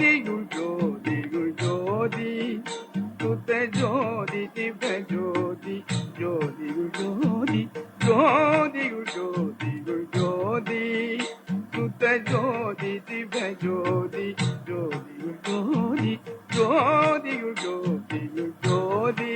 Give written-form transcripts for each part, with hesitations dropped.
ஜோதியுள் ஜோதி சுத்த ஜோதி திவ்ய ஜோதி ஜோதியுள் ஜோதி ஜோதியுள் ஜோதி சுத்த ஜோதி திவ்ய ஜோதி ஜோதியுள் ஜோதி ஜோதியுள் ஜோதி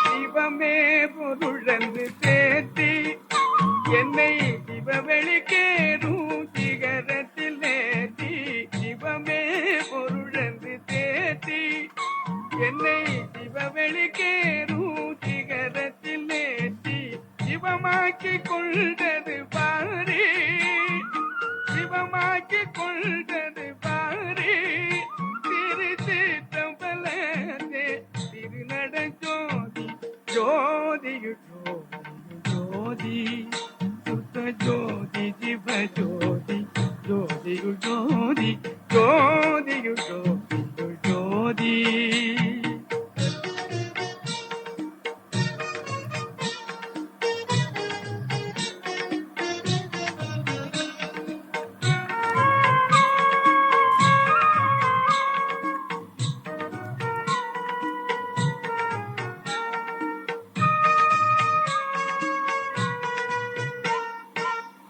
சிவமே பொருளந்து தேத்தி என்னை சிவவெளிக்கேறும் சிகரத்தில் நேத்தி சிவமே பொருளந்து தேத்தி என்னை சிவவெளிக்கேறும் சிகரத்தில் நேத்தி சிவமாக்கி கொண்டது பாரி சிவமாக்கி கொண்டது பாரி திருச்சிற்றம்பலத்தே திருநட ஜோதி ஜோதியு ஜோதி சுத்த ஜோதி சிவ ஜோதி ஜோதியு ஜோதி ஜோதியு ஜோதி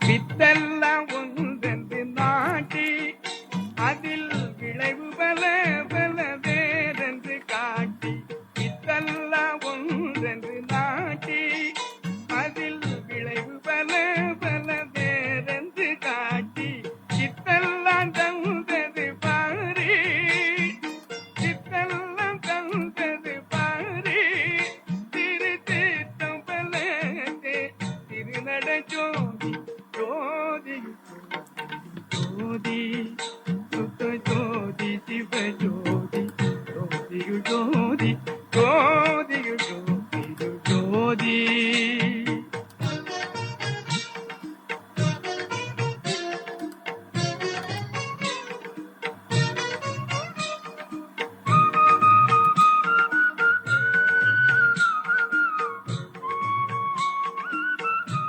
வித்தெல்லாம் ஒன்றென்று நாட்டி அதில் விளைவு பல பல வேறென்று காட்டி வித்தெல்லாம் ஒன்றென்று நாட்டி அதில் விளைவு பல பல வேறென்று காட்டி சித்தெல்லாம் தந்தது பாரி சித்தெல்லாம் தந்தது பாரி திருச்சிற்றம்பலத்தே திருநட ஜோதி ஜோதி